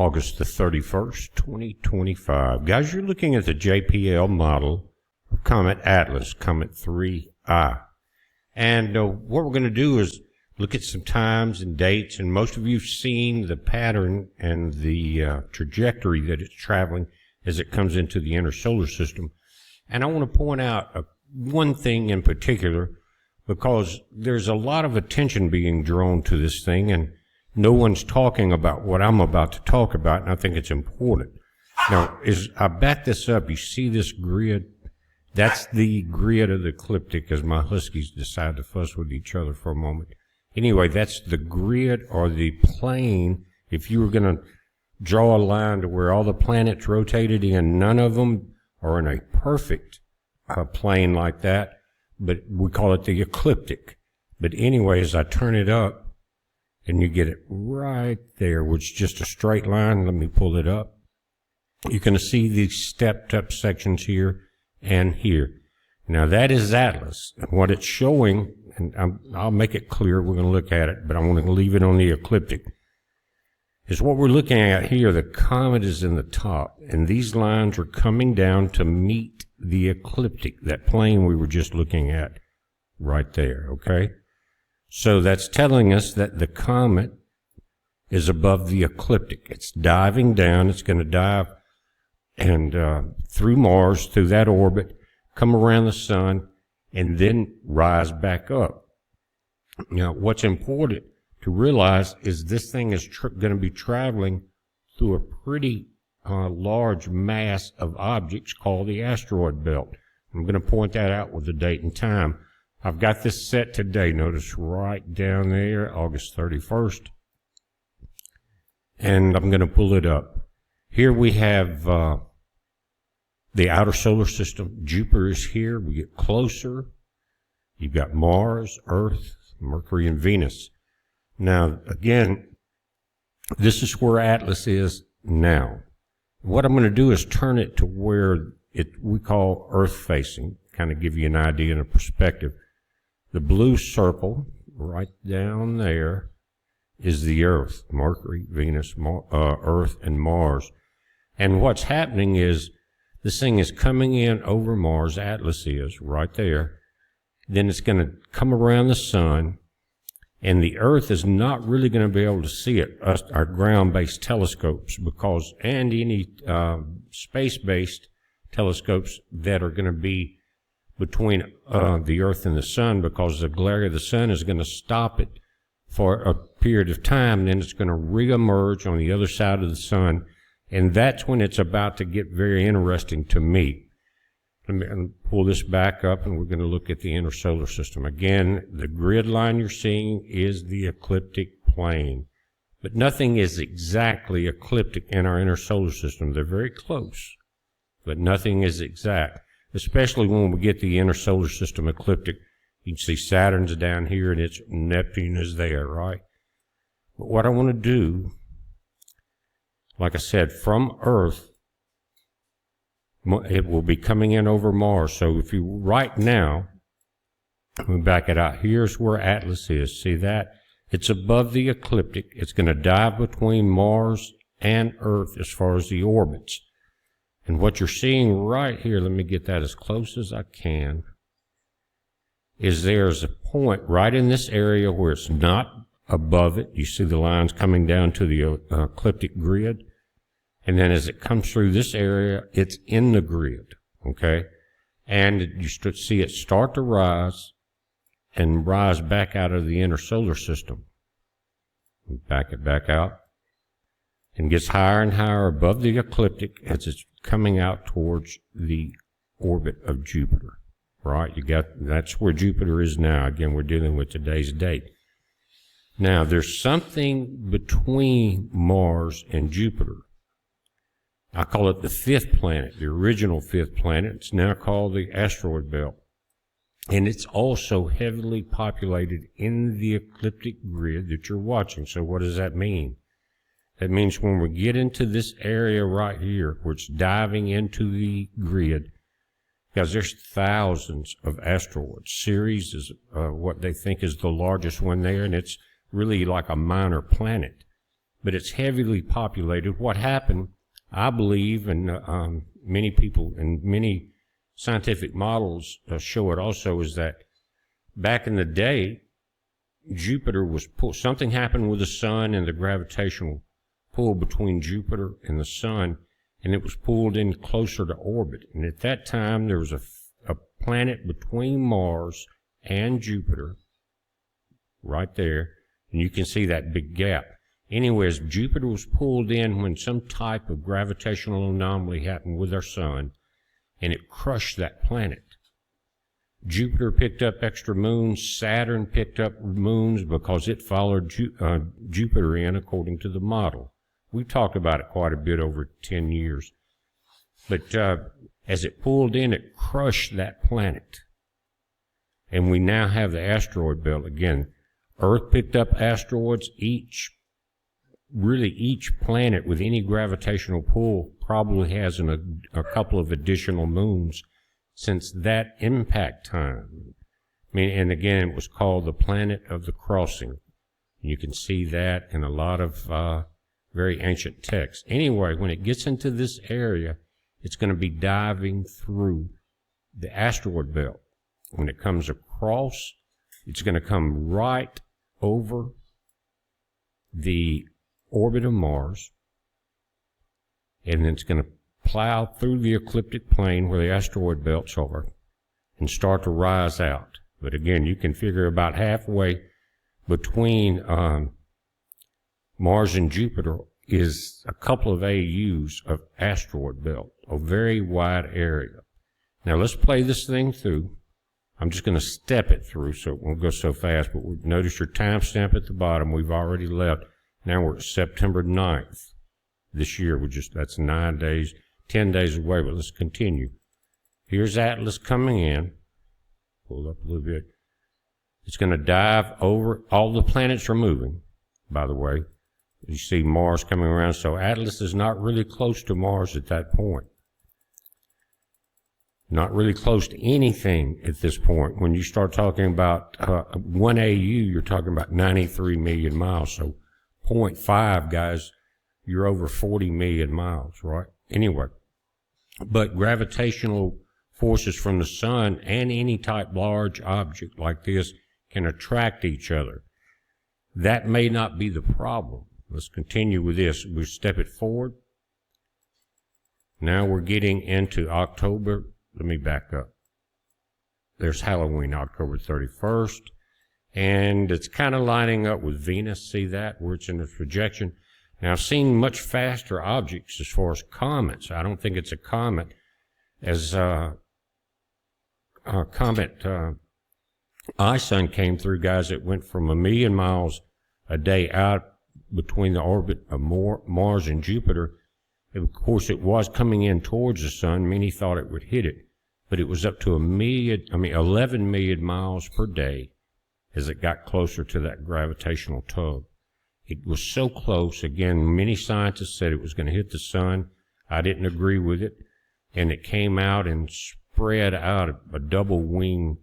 August the 31st, 2025. Guys, you're looking at the JPL model of Comet Atlas, Comet 3I. And what we're going to do is look at some times and dates, and most of you have seen the pattern and the trajectory that it's traveling as it comes into the inner solar system. And I want to point out one thing in particular, because there's a lot of attention being drawn to this thing, and no one's talking about what I'm about to talk about, and I think it's important. Now, as I back this up, you see this grid? That's the grid of the ecliptic, as my huskies decide to fuss with each other for a moment. Anyway, that's the grid or the plane. If you were going to draw a line to where all the planets rotated in, none of them are in a perfect plane like that, but we call it the ecliptic. But anyway, as I turn it up, and you get it right there, which is just a straight line. Let me pull it up. You're going to see these stepped up sections here and here. Now that is Atlas, and what it's showing, and I'll make it clear, we're going to look at it, but I want to leave it on the ecliptic, is what we're looking at here. The comet is in the top, and these lines are coming down to meet the ecliptic, that plane we were just looking at right there, okay? So that's telling us that the comet is above the ecliptic. It's diving down. It's going to dive and through Mars, through that orbit, come around the sun, and then rise back up. Now, what's important to realize is this thing is going to be traveling through a pretty large mass of objects called the asteroid belt. I'm going to point that out with the date and time. I've got this set today. Notice right down there, August 31st. And I'm going to pull it up. Here we have the outer solar system. Jupiter is here. We get closer. You've got Mars, Earth, Mercury, and Venus. Now, again, this is where Atlas is now. What I'm going to do is turn it to where we call Earth facing, kind of give you an idea and a perspective. The blue circle right down there is the Earth, Mercury, Venus, Earth, and Mars. And what's happening is this thing is coming in over Mars, Atlas is right there. Then it's going to come around the sun, and the Earth is not really going to be able to see it, our ground-based telescopes, and any space-based telescopes that are going to be between the Earth and the sun, because the glare of the sun is going to stop it for a period of time, and then it's going to reemerge on the other side of the sun, and that's when it's about to get very interesting to me. Let me pull this back up, and we're going to look at the inner solar system. Again, the grid line you're seeing is the ecliptic plane, but nothing is exactly ecliptic in our inner solar system. They're very close, but nothing is exact. Especially when we get the inner solar system ecliptic. You can see Saturn's down here and Neptune is there, right? But what I want to do, like I said, from Earth, it will be coming in over Mars. So if you, right now, let me back it out. Here's where Atlas is. See that? It's above the ecliptic. It's going to dive between Mars and Earth as far as the orbits. And what you're seeing right here, let me get that as close as I can, is there's a point right in this area where it's not above it. You see the lines coming down to the ecliptic grid. And then as it comes through this area, it's in the grid, okay? And you see it start to rise and rise back out of the inner solar system. Back it back out. And gets higher and higher above the ecliptic as it's coming out towards the orbit of Jupiter, right? That's where Jupiter is now. Again, we're dealing with today's date. Now, there's something between Mars and Jupiter. I call it the fifth planet, the original fifth planet. It's now called the asteroid belt. And it's also heavily populated in the ecliptic grid that you're watching. So what does that mean? That means when we get into this area right here, where it's diving into the grid, because there's thousands of asteroids. Ceres is what they think is the largest one there, and it's really like a minor planet. but it's heavily populated. What happened, I believe, and many people and many scientific models show it also, is that back in the day, Jupiter was pulled. Something happened with the sun and the gravitational pull between Jupiter and the sun, and it was pulled in closer to orbit. And at that time, there was a planet between Mars and Jupiter, right there, and you can see that big gap. Anyways, Jupiter was pulled in when some type of gravitational anomaly happened with our sun, and it crushed that planet. Jupiter picked up extra moons. Saturn picked up moons because it followed Jupiter in according to the model. We've talked about it quite a bit over 10 years. But as it pulled in, it crushed that planet. And we now have the asteroid belt again. Earth picked up asteroids. Each planet with any gravitational pull probably has a couple of additional moons since that impact time. I mean, and again, it was called the planet of the crossing. You can see that in a lot of very ancient texts. Anyway, when it gets into this area, it's going to be diving through the asteroid belt. When it comes across, it's going to come right over the orbit of Mars, and then it's going to plow through the ecliptic plane where the asteroid belts are and start to rise out. But again, you can figure about halfway between Mars and Jupiter is a couple of AUs of asteroid belt, a very wide area. Now let's play this thing through. I'm just going to step it through so it won't go so fast, but notice your timestamp at the bottom. We've already left. Now we're at September 9th. This year, that's 9 days, 10 days away, but let's continue. Here's Atlas coming in. Pull up a little bit. It's going to dive over. All the planets are moving, by the way. You see Mars coming around, so Atlas is not really close to Mars at that point. Not really close to anything at this point. When you start talking about 1 AU, you're talking about 93 million miles. So 0.5, guys, you're over 40 million miles, right? Anyway, but gravitational forces from the sun and any type large object like this can attract each other. That may not be the problem. Let's continue with this. We'll step it forward. Now we're getting into October. Let me back up. There's Halloween, October 31st. And it's kind of lining up with Venus. See that? Where it's in the projection. Now, I've seen much faster objects as far as comets. I don't think it's a comet. As comet ISUN came through, guys, it went from 1 million miles a day out between the orbit of Mars and Jupiter. Of course, it was coming in towards the sun. Many thought it would hit it, but it was up to 11 million miles per day as it got closer to that gravitational tug. It was so close. Again, many scientists said it was going to hit the sun. I didn't agree with it, and it came out and spread out a double wing,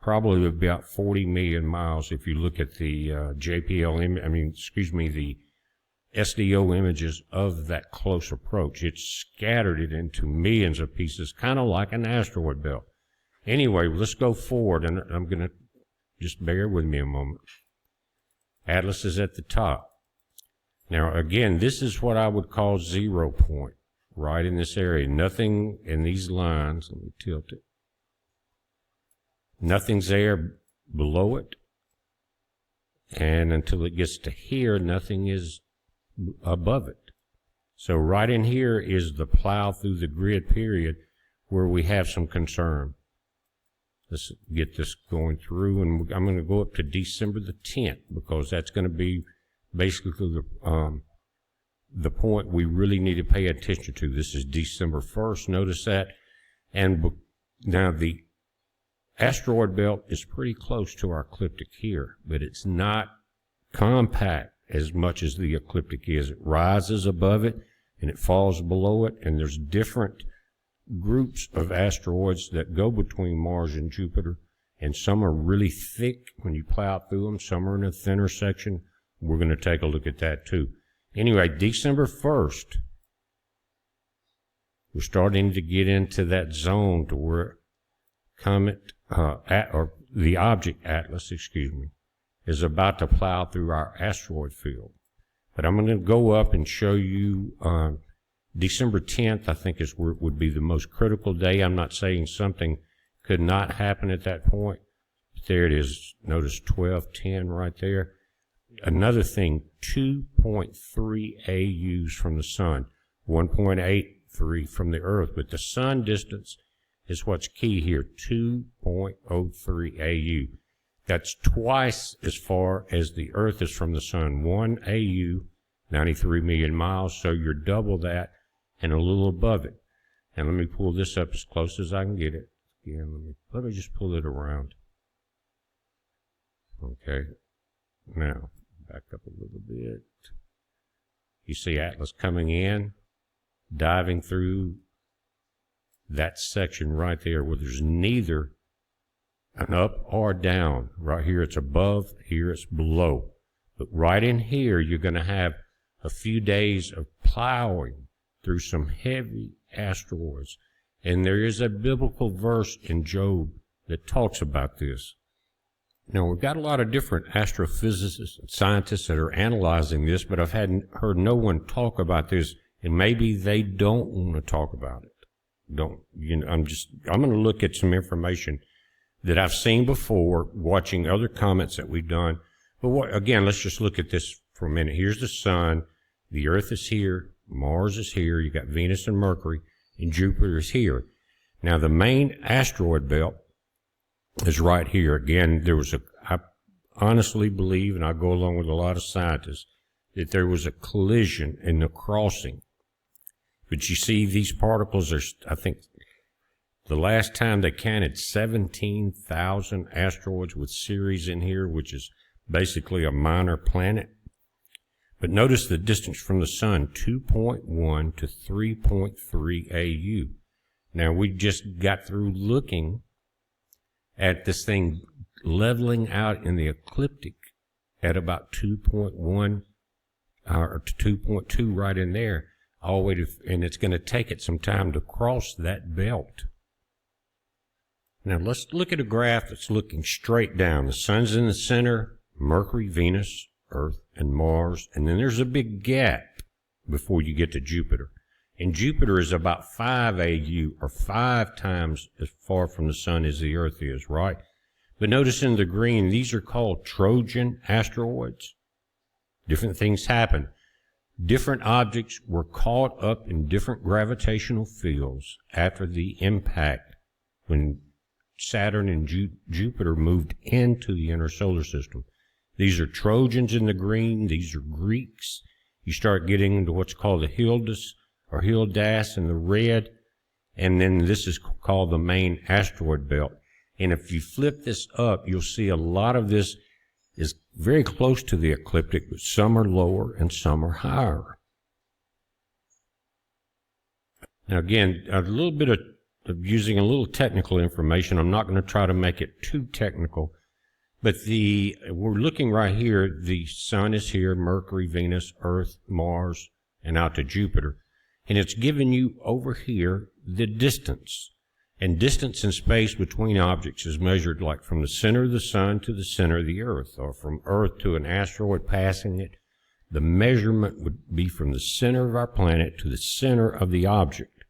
probably about 40 million miles. If you look at the the SDO images of that close approach, it scattered it into millions of pieces, kind of like an asteroid belt. Anyway, let's go forward, and I'm going to just bear with me a moment. Atlas is at the top. Now, again, this is what I would call 0 point, right in this area. Nothing in these lines. Let me tilt it. Nothing's there below it. And until it gets to here, nothing is above it. So right in here is the plow through the grid period where we have some concern. Let's get this going through, and I'm going to go up to December the 10th because that's going to be basically the point we really need to pay attention to. This is December 1st. Notice that. And now the asteroid belt is pretty close to our ecliptic here, but it's not compact as much as the ecliptic is. It rises above it and it falls below it, and there's different groups of asteroids that go between Mars and Jupiter, and some are really thick when you plow through them. Some are in a thinner section. We're going to take a look at that too. Anyway, December 1st, we're starting to get into that zone to where comet, or the object Atlas, is about to plow through our asteroid field. But I'm going to go up and show you December 10th, I think, is where it would be the most critical day. I'm not saying something could not happen at that point. But there it is. Notice 1210 right there. Another thing, 2.3 AUs from the sun, 1.83 from the Earth. But the sun distance is what's key here, 2.03 AU. That's twice as far as the Earth is from the sun. 1 AU, 93 million miles, so you're double that and a little above it. And let me pull this up as close as I can get it. Again, let me just pull it around. Okay. Now, back up a little bit. You see Atlas coming in, diving through that section right there where there's neither an up or down. Right here it's above, here it's below. But right in here you're going to have a few days of plowing through some heavy asteroids. And there is a biblical verse in Job that talks about this. Now, we've got a lot of different astrophysicists and scientists that are analyzing this, but I've heard no one talk about this, and maybe they don't want to talk about it. I'm going to look at some information that I've seen before, watching other comments that we've done. But again, let's just look at this for a minute. Here's the sun. The Earth is here. Mars is here. You got Venus and Mercury, and Jupiter is here. Now, the main asteroid belt is right here. Again, I honestly believe, and I go along with a lot of scientists, that there was a collision in the crossing. But you see, these particles are, I think, the last time they counted 17,000 asteroids with Ceres in here, which is basically a minor planet. But notice the distance from the sun, 2.1 to 3.3 AU. Now, we just got through looking at this thing leveling out in the ecliptic at about 2.1 or 2.2 right in there, all the way to, and it's going to take it some time to cross that belt. Now let's look at a graph that's looking straight down. The sun's in the center, Mercury, Venus, Earth, and Mars, and then there's a big gap before you get to Jupiter. And Jupiter is about 5 AU, or 5 times as far from the sun as the Earth is, right? But notice in the green, these are called Trojan asteroids. Different things happen. Different objects were caught up in different gravitational fields after the impact when Saturn and Jupiter moved into the inner solar system. These are Trojans in the green. These are Greeks. You start getting into what's called the Hildas or Hildas in the red, and then this is called the main asteroid belt. And if you flip this up, you'll see a lot of this is very close to the ecliptic, but some are lower and some are higher. Now again, a little bit of using a little technical information. I'm not going to try to make it too technical, but we're looking right here. The sun is here, Mercury, Venus, Earth, Mars, and out to Jupiter. And it's giving you over here the distance. And distance in space between objects is measured like from the center of the sun to the center of the Earth, or from Earth to an asteroid passing it. The measurement would be from the center of our planet to the center of the object.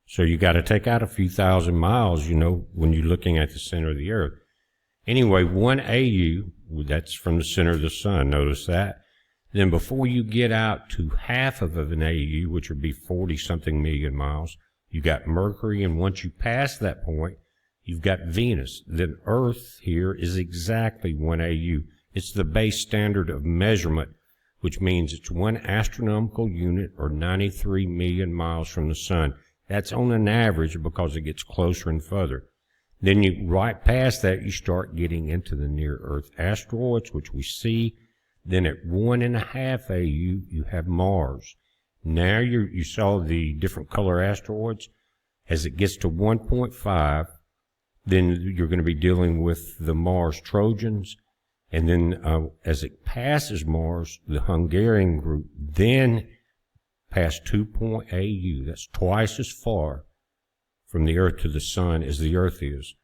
So you got to take out a few thousand miles, when you're looking at the center of the Earth. Anyway, 1 AU, that's from the center of the sun, notice that. Then before you get out to half of an AU, which would be 40-something million miles, you got Mercury, and once you pass that point, you've got Venus. Then Earth here is exactly 1 AU. It's the base standard of measurement, which means it's 1 astronomical unit or 93 million miles from the sun. That's on an average because it gets closer and further. Then you right past that, you start getting into the near-Earth asteroids, which we see. Then at 1.5 AU, you have Mars. Now you saw the different color asteroids. As it gets to 1.5, then you're going to be dealing with the Mars Trojans. And then as it passes Mars, the Hungarian group then past 2 AU. That's twice as far from the Earth to the Sun as the Earth is.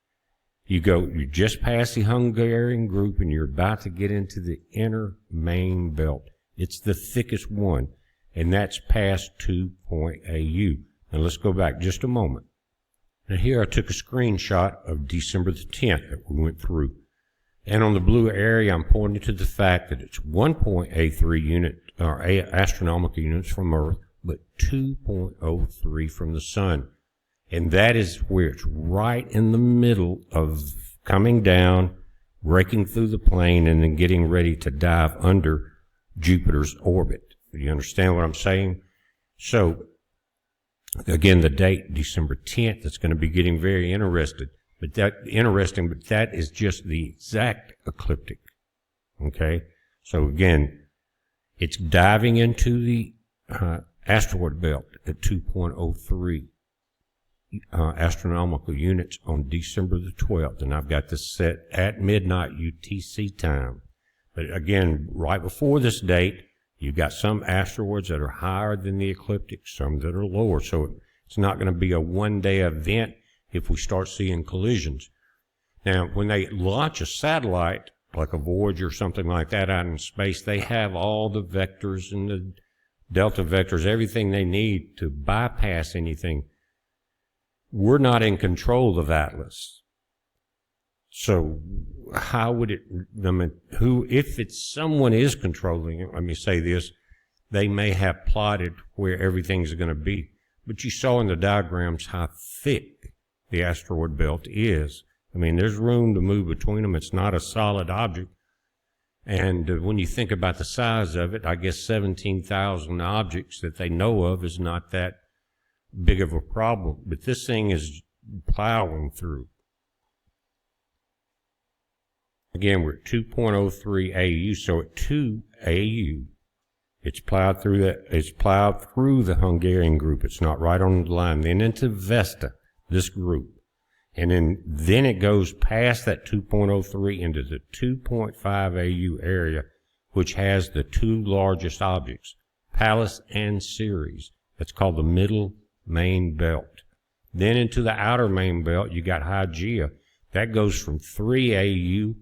You just past the Hungarian group and you're about to get into the inner main belt. It's the thickest one, and that's past 2 AU. Now let's go back just a moment. Now here I took a screenshot of December the 10th that we went through. And on the blue area, I'm pointing to the fact that it's 1.83 unit, or astronomical units from Earth, but 2.03 from the Sun. And that is where it's right in the middle of coming down, breaking through the plane, and then getting ready to dive under Jupiter's orbit. Do you understand what I'm saying? So, again, the date, December 10th, it's going to be getting very interesting. But that is just the exact ecliptic. Okay? So again, it's diving into the asteroid belt at 2.03 astronomical units on December the 12th. And I've got this set at midnight UTC time. But again, right before this date, you've got some asteroids that are higher than the ecliptic, some that are lower. So it's not going to be a one-day event if we start seeing collisions. Now, when they launch a satellite, like a Voyager or something like that out in space, they have all the vectors and the delta vectors, everything they need to bypass anything. We're not in control of Atlas. So how would it, if someone is controlling it, let me say this, they may have plotted where everything's going to be. But you saw in the diagrams how thick the asteroid belt is. I mean, there's room to move between them. It's not a solid object. And when you think about the size of it, I guess 17,000 objects that they know of is not that big of a problem. But this thing is plowing through. Again, we're at 2.03 AU, so at 2 AU, it's plowed through the Hungarian group. It's not right on the line. Then into Vesta, this group. And then it goes past that 2.03 into the 2.5 AU area, which has the two largest objects, Pallas and Ceres. That's called the middle main belt. Then into the outer main belt, you got Hygeia. That goes from 3 AU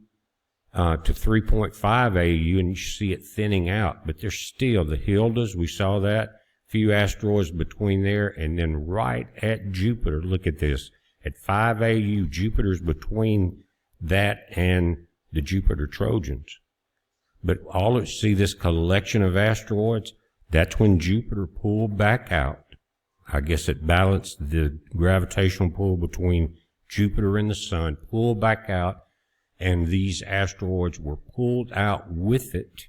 to 3.5 AU, and you see it thinning out. But there's still the Hildas, we saw that, few asteroids between there, and then right at Jupiter, look at this, at 5 AU, Jupiter's between that and the Jupiter Trojans. But see this collection of asteroids, that's when Jupiter pulled back out. I guess it balanced the gravitational pull between Jupiter and the Sun, pulled back out, and these asteroids were pulled out with it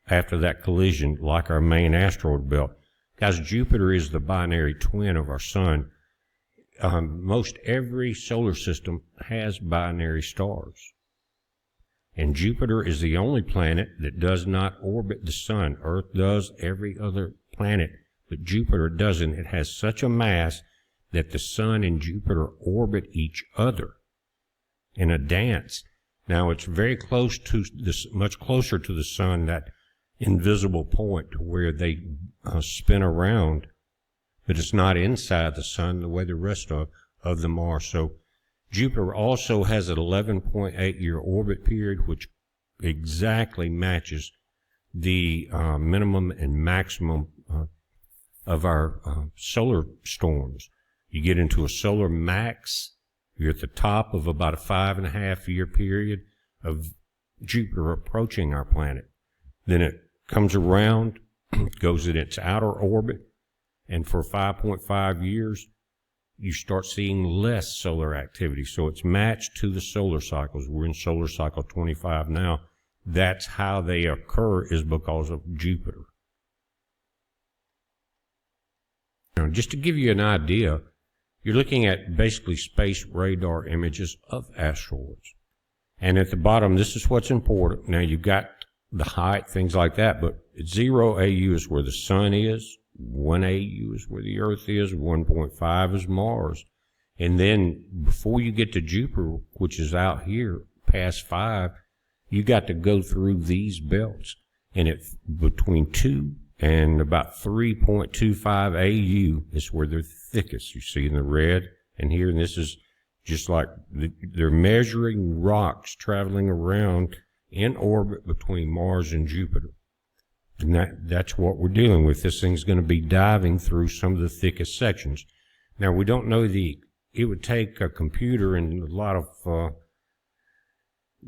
after that collision, like our main asteroid belt. Guys, Jupiter is the binary twin of our Sun. Most every solar system has binary stars. And Jupiter is the only planet that does not orbit the Sun. Earth does, every other planet, but Jupiter doesn't. It has such a mass that the Sun and Jupiter orbit each other in a dance. Now, it's very close to this, much closer to the Sun, that invisible point where they spin around, but it's not inside the Sun the way the rest of them are. So Jupiter also has an 11.8 year orbit period, which exactly matches the minimum and maximum of our solar storms. You get into a solar max, you're at the top of about a 5.5 year period of Jupiter approaching our planet. Then it comes around, goes in its outer orbit, and for 5.5 years, you start seeing less solar activity. So it's matched to the solar cycles. We're in solar cycle 25 now. That's how they occur, is because of Jupiter. Now, just to give you an idea, you're looking at basically space radar images of asteroids. And at the bottom, this is what's important. Now, you've got the height, things like that, but 0 AU is where the Sun is, 1 AU is where the Earth is, 1.5 is Mars. And then before you get to Jupiter, which is out here past 5, you got to go through these belts, and between 2 and about 3.25 AU is where they're thickest. You see in the red and here, and this is just like they're measuring rocks traveling around in orbit between Mars and Jupiter. And that's what we're dealing with. This thing's going to be diving through some of the thickest sections. Now, we don't know it would take a computer and a lot of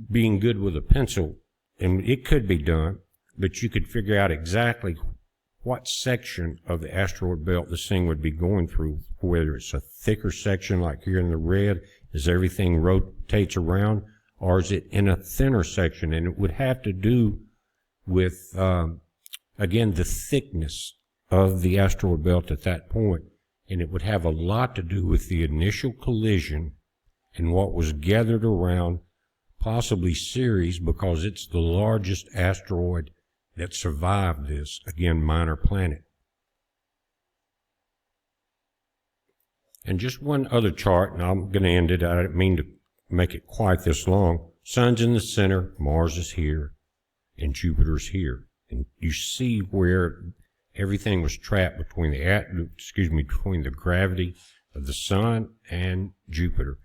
being good with a pencil, and it could be done, but you could figure out exactly what section of the asteroid belt this thing would be going through, whether it's a thicker section like here in the red, as everything rotates around, or is it in a thinner section? And it would have to do with, again, the thickness of the asteroid belt at that point. And it would have a lot to do with the initial collision and what was gathered around, possibly Ceres, because it's the largest asteroid that survived this, again, minor planet. And just one other chart, and I'm going to end it. I didn't mean to make it quite this long. Sun's in the center, Mars is here, and Jupiter's here. And you see where everything was trapped between between the gravity of the Sun and Jupiter.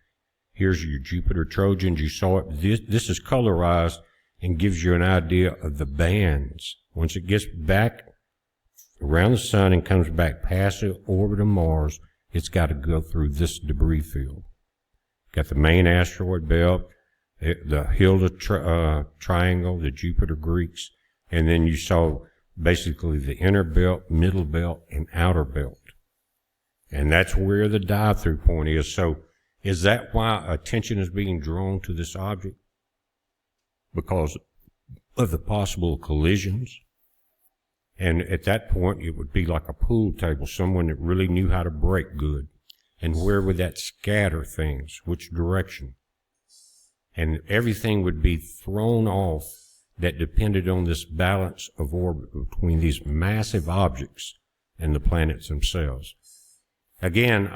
Here's your Jupiter Trojans. You saw it. This is colorized and gives you an idea of the bands. Once it gets back around the Sun and comes back past the orbit of Mars, it's got to go through this debris field. Got the main asteroid belt, the Hilda triangle, the Jupiter Greeks, and then you saw basically the inner belt, middle belt, and outer belt. And that's where the dive-through point is. So is that why attention is being drawn to this object? Because of the possible collisions? And at that point, it would be like a pool table, someone that really knew how to brake good. And where would that scatter things? Which direction? And everything would be thrown off that depended on this balance of orbit between these massive objects and the planets themselves. Again,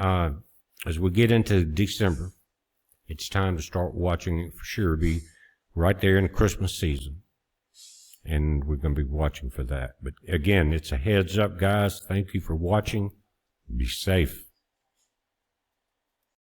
as we get into December, it's time to start watching it for sure. Be right there in the Christmas season. And we're going to be watching for that. But again, it's a heads up, guys. Thank you for watching. Be safe.